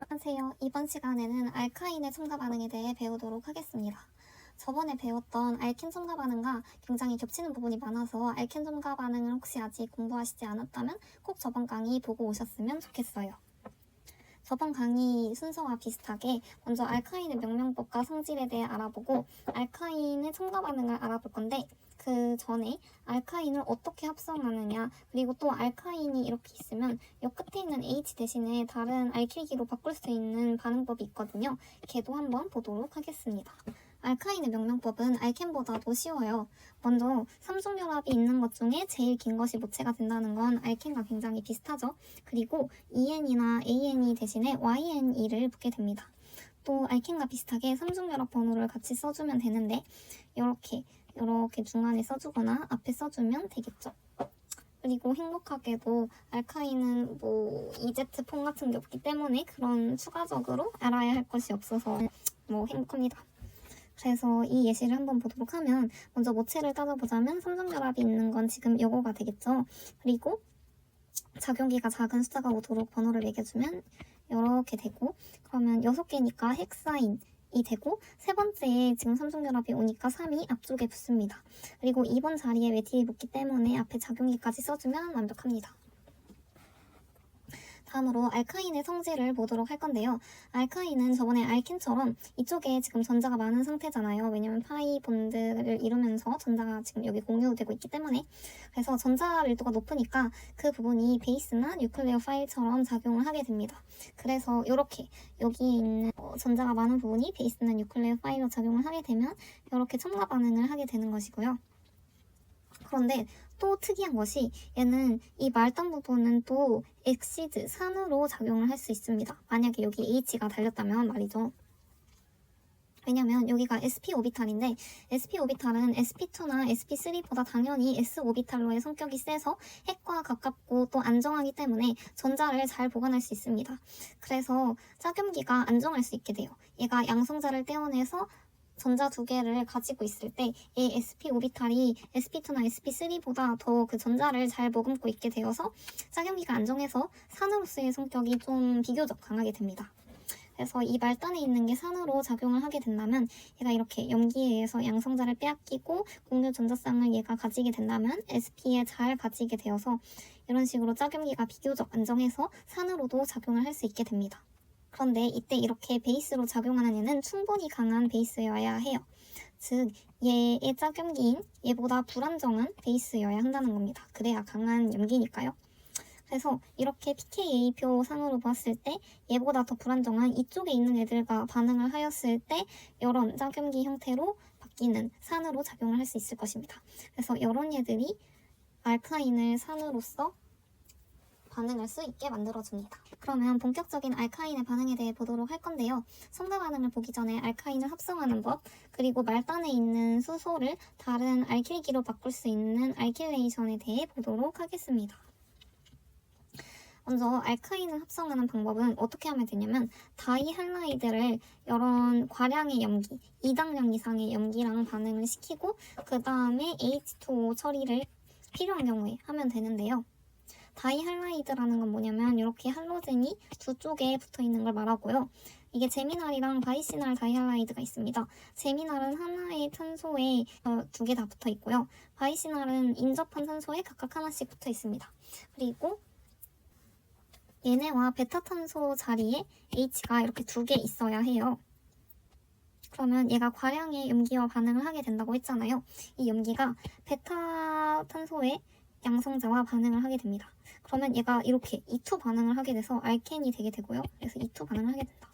안녕하세요. 이번 시간에는 알카인의 첨가 반응에 대해 배우도록 하겠습니다. 저번에 배웠던 알켄 첨가 반응과 굉장히 겹치는 부분이 많아서 알켄 첨가 반응을 혹시 아직 공부하시지 않았다면 꼭 저번 강의 보고 오셨으면 좋겠어요. 저번 강의 순서와 비슷하게 먼저 알카인의 명명법과 성질에 대해 알아보고 알카인의 첨가 반응을 알아볼 건데 그 전에 알카인을 어떻게 합성하느냐, 그리고 또 알카인이 이렇게 있으면 이 끝에 있는 H 대신에 다른 알킬기로 바꿀 수 있는 반응법이 있거든요. 걔도 한번 보도록 하겠습니다. 알카인의 명명법은 알켄보다도 쉬워요. 먼저 삼중결합이 있는 것 중에 제일 긴 것이 모체가 된다는 건 알켄과 굉장히 비슷하죠. 그리고 EN이나 ANE 대신에 YNE를 붙게 됩니다. 또 알켄과 비슷하게 삼중결합 번호를 같이 써주면 되는데 이렇게 중간에 써주거나 앞에 써주면 되겠죠. 그리고 행복하게도 알카인은 EZ폰 같은 게 없기 때문에 그런 추가적으로 알아야 할 것이 없어서 행복합니다. 그래서 이 예시를 한번 보도록 하면 먼저 모체를 따져보자면 삼중결합이 있는 건 지금 요거가 되겠죠. 그리고 작용기가 작은 숫자가 오도록 번호를 매겨주면 이렇게 되고, 그러면 6개니까 헥사인이 되고, 세 번째에 지금 삼중결합이 오니까 3이 앞쪽에 붙습니다. 그리고 2번 자리에 메틸이 붙기 때문에 앞에 작용기까지 써주면 완벽합니다. 다음으로 알카인의 성질을 보도록 할 건데요. 알카인은 저번에 알켄처럼 이쪽에 지금 전자가 많은 상태잖아요. 왜냐면 파이 본드를 이루면서 전자가 지금 여기 공유되고 있기 때문에. 그래서 전자 밀도가 높으니까 그 부분이 베이스나 뉴클레오 파일처럼 작용을 하게 됩니다. 그래서 이렇게 여기에 있는 전자가 많은 부분이 베이스나 뉴클레오 파일로 작용을 하게 되면 이렇게 첨가 반응을 하게 되는 것이고요. 그런데 또 특이한 것이 얘는 이 말단 부분은 또 엑시드, 산으로 작용을 할 수 있습니다. 만약에 여기 H가 달렸다면 말이죠. 왜냐면 여기가 sp 오비탈인데 sp 오비탈은 sp2나 sp3보다 당연히 s 오비탈로의 성격이 세서 핵과 가깝고 또 안정하기 때문에 전자를 잘 보관할 수 있습니다. 그래서 짝염기가 안정할 수 있게 돼요. 얘가 양성자를 떼어내서 전자 두 개를 가지고 있을 때 이 sp 오비탈이 sp2나 sp3보다 더 그 전자를 잘 머금고 있게 되어서 짝염기가 안정해서 산으로서의 성격이 좀 비교적 강하게 됩니다. 그래서 이 말단에 있는 게 산으로 작용을 하게 된다면 얘가 이렇게 염기에 의해서 양성자를 빼앗기고 공유 전자쌍을 얘가 가지게 된다면 sp에 잘 가지게 되어서 이런 식으로 짝염기가 비교적 안정해서 산으로도 작용을 할 수 있게 됩니다. 그런데 이때 이렇게 베이스로 작용하는 얘는 충분히 강한 베이스여야 해요. 즉 얘의 짝염기인 얘보다 불안정한 베이스여야 한다는 겁니다. 그래야 강한 염기니까요. 그래서 이렇게 pKa표 상으로 봤을 때 얘보다 더 불안정한 이쪽에 있는 애들과 반응을 하였을 때 이런 짝염기 형태로 바뀌는 산으로 작용을 할 수 있을 것입니다. 그래서 이런 얘들이 알카인을 산으로서 반응할 수 있게 만들어줍니다. 그러면 본격적인 알카인의 반응에 대해 보도록 할 건데요. 첨가 반응을 보기 전에 알카인을 합성하는 법, 그리고 말단에 있는 수소를 다른 알킬기로 바꿀 수 있는 알킬레이션에 대해 보도록 하겠습니다. 먼저 알카인을 합성하는 방법은 어떻게 하면 되냐면 다이할라이드를 이런 과량의 염기, 2당량 이상의 염기랑 반응을 시키고 그 다음에 H2O 처리를 필요한 경우에 하면 되는데요. 다이할라이드라는 건 뭐냐면 이렇게 할로젠이 두 쪽에 붙어있는 걸 말하고요. 이게 제미날이랑 바이시날 다이할라이드가 있습니다. 제미날은 하나의 탄소에 두 개 다 붙어있고요. 바이시날은 인접한 탄소에 각각 하나씩 붙어있습니다. 그리고 얘네와 베타탄소 자리에 H가 이렇게 두 개 있어야 해요. 그러면 얘가 과량의 염기와 반응을 하게 된다고 했잖아요. 이 염기가 베타탄소의 양성자와 반응을 하게 됩니다. 그러면 얘가 이렇게 E2 반응을 하게 돼서 알켄이 되게 되고요. 그래서 E2 반응을 하게 된다.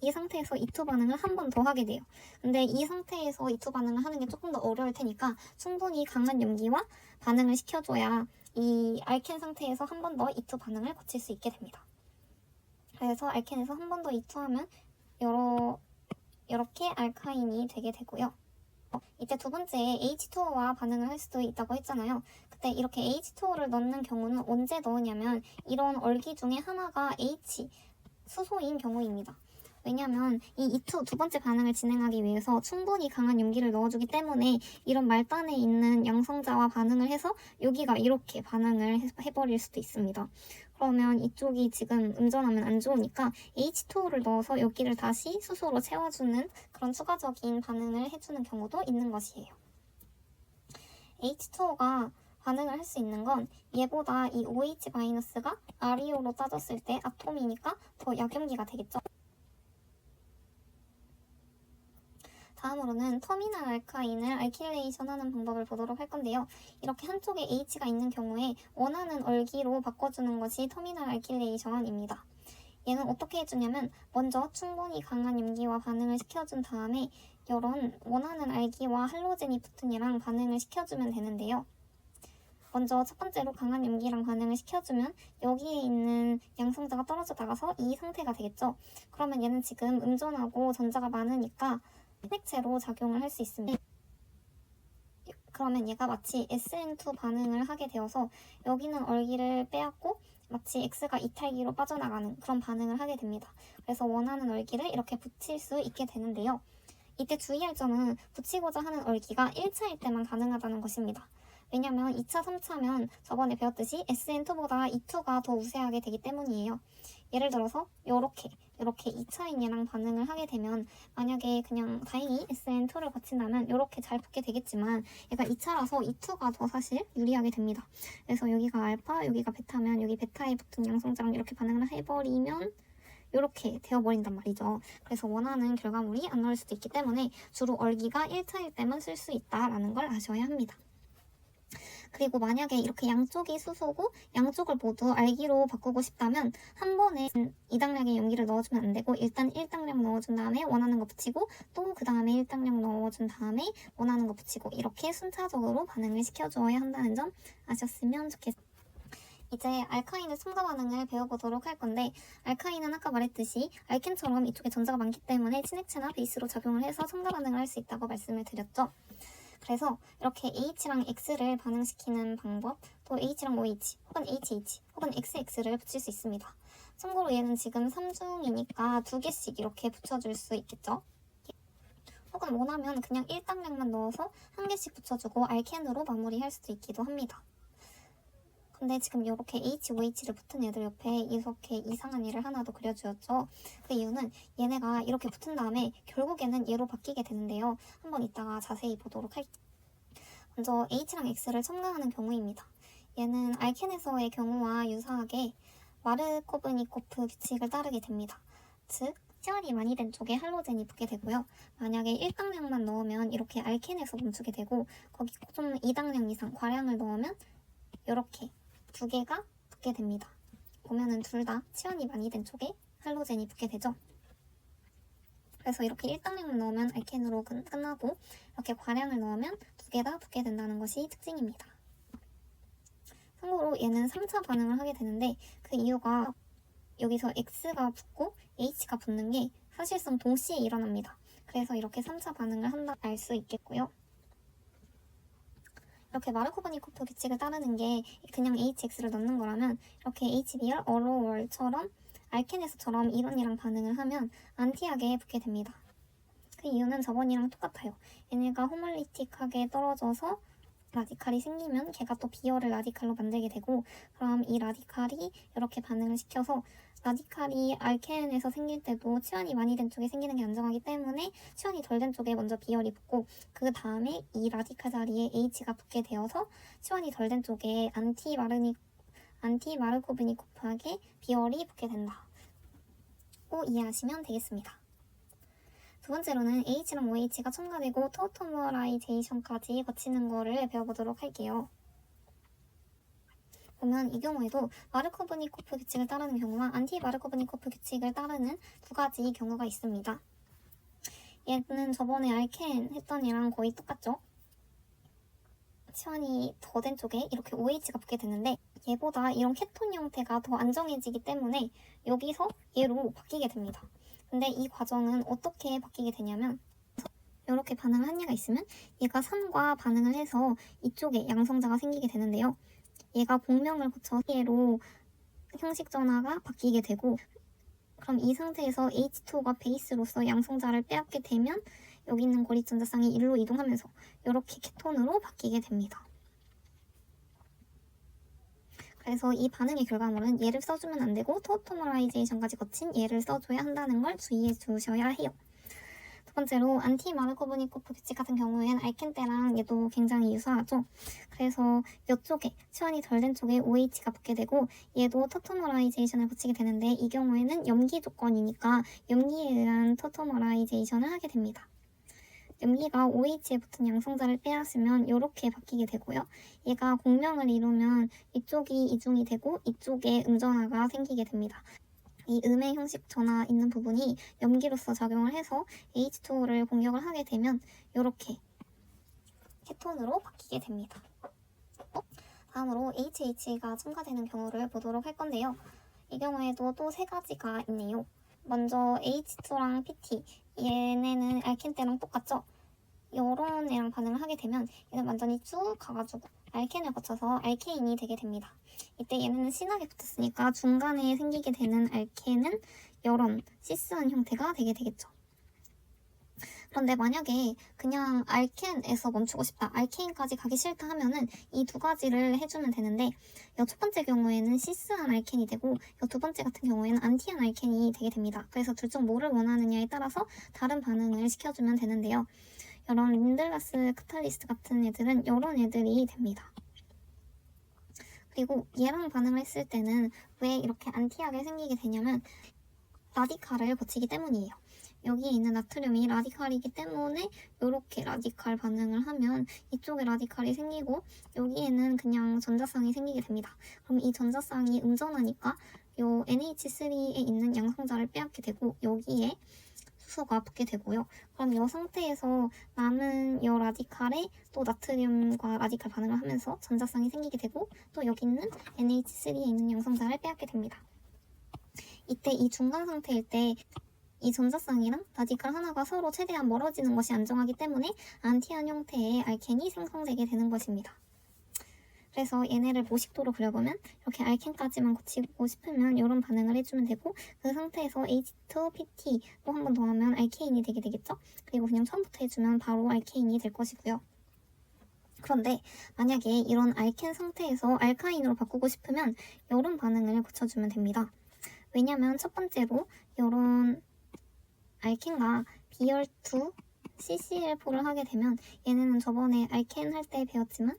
이 상태에서 E2 반응을 한 번 더 하게 돼요. 근데 이 상태에서 E2 반응을 하는 게 조금 더 어려울 테니까 충분히 강한 염기와 반응을 시켜줘야 이 알켄 상태에서 한 번 더 E2 반응을 거칠 수 있게 됩니다. 그래서 알켄에서 한 번 더 E2 하면 이렇게 알카인이 되게 되고요. 이때 두 번째에 H2O와 반응을 할 수도 있다고 했잖아요. 그때 이렇게 H2O를 넣는 경우는 언제 넣으냐면 이런 얼기 중에 하나가 H, 수소인 경우입니다. 왜냐면 이 E2 두 번째 반응을 진행하기 위해서 충분히 강한 용기를 넣어주기 때문에 이런 말단에 있는 양성자와 반응을 해서 여기가 이렇게 반응을 해버릴 수도 있습니다. 그러면 이쪽이 지금 음전하면 안 좋으니까 H2O를 넣어서 여기를 다시 수소로 채워주는 그런 추가적인 반응을 해주는 경우도 있는 것이에요. H2O가 반응을 할 수 있는 건 얘보다 이 OH-가 ReO로 따졌을 때 아톰이니까 더 약용기가 되겠죠. 다음으로는 터미널 알카인을 알킬레이션 하는 방법을 보도록 할 건데요. 이렇게 한쪽에 H가 있는 경우에 원하는 얼기로 바꿔주는 것이 터미널 알킬레이션입니다. 얘는 어떻게 해주냐면 먼저 충분히 강한 용기와 반응을 시켜준 다음에 이런 원하는 알기와 할로젠이 붙은 얘랑 반응을 시켜주면 되는데요. 먼저 첫 번째로 강한 용기랑 반응을 시켜주면 여기에 있는 양성자가 떨어져 나가서 이 상태가 되겠죠. 그러면 얘는 지금 음전하고 전자가 많으니까 핵체로 작용을 할 수 있습니다. 그러면 얘가 마치 SN2 반응을 하게 되어서 여기는 얼기를 빼앗고 마치 X가 이탈기로 빠져나가는 그런 반응을 하게 됩니다. 그래서 원하는 얼기를 이렇게 붙일 수 있게 되는데요. 이때 주의할 점은 붙이고자 하는 얼기가 1차일 때만 가능하다는 것입니다. 왜냐면 2차, 3차면 저번에 배웠듯이 SN2보다 E2가 더 우세하게 되기 때문이에요. 예를 들어서 이렇게 2차인 얘랑 반응을 하게 되면 만약에 그냥 다행히 SN2를 거친다면 이렇게 잘 붙게 되겠지만 얘가 2차라서 E2가 더 사실 유리하게 됩니다. 그래서 여기가 알파, 여기가 베타면 여기 베타에 붙은 양성자랑 이렇게 반응을 해버리면 이렇게 되어버린단 말이죠. 그래서 원하는 결과물이 안 나올 수도 있기 때문에 주로 얼기가 1차일 때만 쓸 수 있다라는 걸 아셔야 합니다. 그리고 만약에 이렇게 양쪽이 수소고 양쪽을 모두 알기로 바꾸고 싶다면 한 번에 2당량의 용기를 넣어주면 안 되고 일단 1당량 넣어준 다음에 원하는 거 붙이고 또 그 다음에 1당량 넣어준 다음에 원하는 거 붙이고 이렇게 순차적으로 반응을 시켜주어야 한다는 점 아셨으면 좋겠습니다. 이제 알카인의 첨가 반응을 배워보도록 할 건데 알카인은 아까 말했듯이 알켄처럼 이쪽에 전자가 많기 때문에 친액체나 베이스로 작용을 해서 첨가 반응을 할 수 있다고 말씀을 드렸죠. 그래서 이렇게 H랑 X를 반응시키는 방법, 또 H랑 OH, 혹은 HH, 혹은 XX를 붙일 수 있습니다. 참고로 얘는 지금 3중이니까 2개씩 이렇게 붙여줄 수 있겠죠. 혹은 원하면 그냥 1당량만 넣어서 1개씩 붙여주고 알켄으로 마무리할 수도 있기도 합니다. 근데 지금 이렇게 HOH를 붙은 애들 옆에 이렇게 이상한 얘를 하나 더 그려주었죠. 그 이유는 얘네가 이렇게 붙은 다음에 결국에는 얘로 바뀌게 되는데요. 한번 이따가 자세히 보도록 할게요. 먼저 H랑 X를 첨가하는 경우입니다. 얘는 알켄에서의 경우와 유사하게 마르코브니코프 규칙을 따르게 됩니다. 즉, 시간이 많이 된 쪽에 할로젠이 붙게 되고요. 만약에 1당량만 넣으면 이렇게 알켄에서 멈추게 되고 거기 좀 2당량 이상 과량을 넣으면 이렇게 두 개가 붙게 됩니다. 보면은 둘 다 치환이 많이 된 쪽에 할로젠이 붙게 되죠. 그래서 이렇게 1당량을 넣으면 알켄으로 끝나고 이렇게 과량을 넣으면 두 개 다 붙게 된다는 것이 특징입니다. 참고로 얘는 3차 반응을 하게 되는데 그 이유가 여기서 X가 붙고 H가 붙는 게 사실상 동시에 일어납니다. 그래서 이렇게 3차 반응을 한다 알 수 있겠고요. 이렇게 마르코브니코프 규칙을 따르는 게 그냥 HX를 넣는 거라면 이렇게 HBr, 어로월처럼 알켄에서처럼 이론이랑 반응을 하면 안티하게 붙게 됩니다. 그 이유는 저번이랑 똑같아요. 얘네가 호몰리틱하게 떨어져서 라디칼이 생기면 걔가 또 비어를 라디칼로 만들게 되고 그럼 이 라디칼이 이렇게 반응을 시켜서 라디칼이 알켄에서 생길 때도 치환이 많이 된 쪽에 생기는 게 안정하기 때문에 치환이 덜 된 쪽에 먼저 비열이 붙고 그 다음에 이 라디칼 자리에 H가 붙게 되어서 치환이 덜 된 쪽에 안티마르코브니코프하게 비열이 붙게 된다고 이해하시면 되겠습니다. 두 번째로는 H랑 OH가 첨가되고 토토머라이제이션까지 거치는 거를 배워보도록 할게요. 보면 이 경우에도 마르코브니코프 규칙을 따르는 경우와 안티 마르코브니코프 규칙을 따르는 두 가지 경우가 있습니다. 얘는 저번에 알켄 했던 얘랑 거의 똑같죠? 치환이 더 된 쪽에 이렇게 OH가 붙게 되는데 얘보다 이런 케톤 형태가 더 안정해지기 때문에 여기서 얘로 바뀌게 됩니다. 근데 이 과정은 어떻게 바뀌게 되냐면 이렇게 반응을 한 얘가 있으면 얘가 산과 반응을 해서 이쪽에 양성자가 생기게 되는데요. 얘가 공명을 거쳐 얘로 형식 전화가 바뀌게 되고 그럼 이 상태에서 H2가 베이스로서 양성자를 빼앗게 되면 여기 있는 고리 전자쌍이 일로 이동하면서 이렇게 케톤으로 바뀌게 됩니다. 그래서 이 반응의 결과물은 얘를 써주면 안 되고 토토머라이제이션까지 거친 얘를 써줘야 한다는 걸 주의해 주셔야 해요. 두 번째로 안티 마르코브니코프 규칙 같은 경우엔 알켄 때랑 얘도 굉장히 유사하죠. 그래서 이쪽에 치환이 덜 된 쪽에 OH가 붙게 되고 얘도 토토머라이제이션을 거치게 되는데 이 경우에는 염기 조건이니까 염기에 의한 토토머라이제이션을 하게 됩니다. 염기가 OH에 붙은 양성자를 빼앗으면 이렇게 바뀌게 되고요. 얘가 공명을 이루면 이쪽이 이중이 되고 이쪽에 음전화가 생기게 됩니다. 이 음의 형식 전화 있는 부분이 염기로서 작용을 해서 H2O를 공격을 하게 되면 이렇게 케톤으로 바뀌게 됩니다. 다음으로 HH가 첨가되는 경우를 보도록 할 건데요. 이 경우에도 또 세 가지가 있네요. 먼저 H2랑 PT, 얘네는 알켄 때랑 똑같죠? 요런 애랑 반응을 하게 되면 얘는 완전히 쭉 가가지고 알켄을 거쳐서 알케인이 되게 됩니다. 이때 얘네는 진하게 붙었으니까 중간에 생기게 되는 알켄은 요런 시스한 형태가 되게 되겠죠. 그런데 만약에 그냥 알켄에서 멈추고 싶다, 알케인까지 가기 싫다 하면은 이 두 가지를 해주면 되는데 이 첫 번째 경우에는 시스한 알켄이 되고 이 두 번째 같은 경우에는 안티한 알켄이 되게 됩니다. 그래서 둘 중 뭐를 원하느냐에 따라서 다른 반응을 시켜주면 되는데요. 이런 린들라스 카탈리스트 같은 애들은 이런 애들이 됩니다. 그리고 얘랑 반응을 했을 때는 왜 이렇게 안티하게 생기게 되냐면 라디칼을 거치기 때문이에요. 여기에 있는 나트륨이 라디칼이기 때문에 이렇게 라디칼 반응을 하면 이쪽에 라디칼이 생기고 여기에는 그냥 전자쌍이 생기게 됩니다. 그럼 이 전자쌍이 음전하니까 요 NH3에 있는 양성자를 빼앗게 되고 여기에 수소가 붙게 되고요. 그럼 이 상태에서 남은 이 라디칼에 또 나트륨과 라디칼 반응을 하면서 전자쌍이 생기게 되고 또 여기 있는 NH3에 있는 양성자를 빼앗게 됩니다. 이때 이 중간 상태일 때 이 전자쌍이랑 라디칼 하나가 서로 최대한 멀어지는 것이 안정하기 때문에 안티한 형태의 알켄이 생성되게 되는 것입니다. 그래서 얘네를 모식도로 그려보면 이렇게 알켄까지만 거치고 싶으면 이런 반응을 해주면 되고 그 상태에서 H2PT 또 한 번 더 하면 알케인이 되게 되겠죠? 그리고 그냥 처음부터 해주면 바로 알케인이 될 것이고요. 그런데 만약에 이런 알켄 상태에서 알카인으로 바꾸고 싶으면 이런 반응을 거쳐주면 됩니다. 왜냐면 첫 번째로 이런 알켄과 비열2 CCl4를 하게 되면 얘네는 저번에 알켄 할 때 배웠지만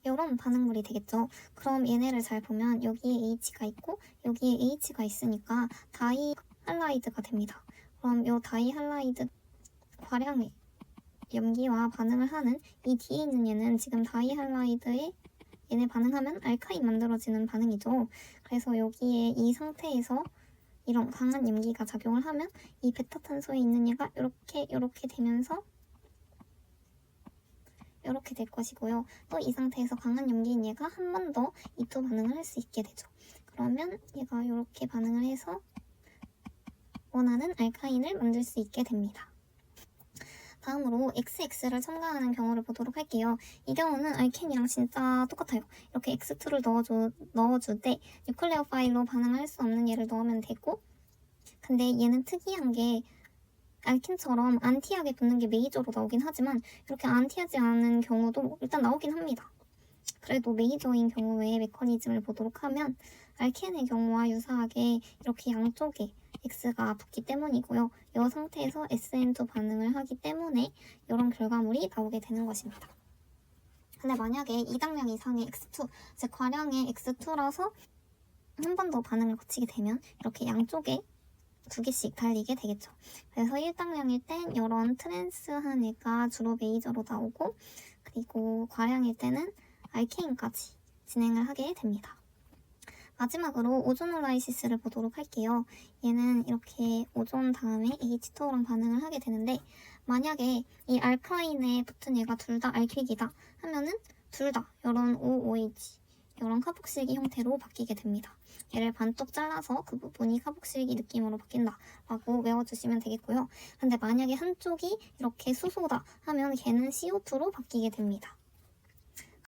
이런 반응물이 되겠죠. 그럼 얘네를 잘 보면 여기에 H가 있고 여기에 H가 있으니까 다이 할라이드가 됩니다. 그럼 이 다이 할라이드 과량의 염기와 반응을 하는 이 뒤에 있는 얘는 지금 다이 할라이드에 얘네 반응하면 알카인 만들어지는 반응이죠. 그래서 여기에 이 상태에서 이런 강한 염기가 작용을 하면 이 베타탄소에 있는 얘가 이렇게 되면서 이렇게 될 것이고요. 또 이 상태에서 강한 염기인 얘가 한 번 더 이투 반응을 할 수 있게 되죠. 그러면 얘가 이렇게 반응을 해서 원하는 알카인을 만들 수 있게 됩니다. 다음으로 XX를 첨가하는 경우를 보도록 할게요. 이 경우는 알켄이랑 진짜 똑같아요. 이렇게 X2를 넣어줄 때 뉴클레오 파일로 반응을 할 수 없는 얘를 넣으면 되고 근데 얘는 특이한 게 알켄처럼 안티하게 붙는 게 메이저로 나오긴 하지만 이렇게 안티하지 않은 경우도 일단 나오긴 합니다. 그래도 메이저인 경우의 메커니즘을 보도록 하면 알켄의 경우와 유사하게 이렇게 양쪽에 X가 붙기 때문이고요. 이 상태에서 SN2 반응을 하기 때문에 이런 결과물이 나오게 되는 것입니다. 근데 만약에 2당량 이상의 X2, 즉 과량의 X2라서 한 번 더 반응을 거치게 되면 이렇게 양쪽에 두 개씩 달리게 되겠죠. 그래서 1당량일 땐 이런 트랜스한 애가 주로 메이저로 나오고 그리고 과량일 때는 알케인까지 진행을 하게 됩니다. 마지막으로 오존 올라이시스를 보도록 할게요. 얘는 이렇게 오존 다음에 H2O랑 반응을 하게 되는데 만약에 이 알카인에 붙은 얘가 둘 다 알퀼이다 하면은 둘 다 이런 OOH 이런 카복실기 형태로 바뀌게 됩니다. 얘를 반쪽 잘라서 그 부분이 카복실기 느낌으로 바뀐다 라고 외워주시면 되겠고요. 근데 만약에 한쪽이 이렇게 수소다 하면 걔는 CO2로 바뀌게 됩니다.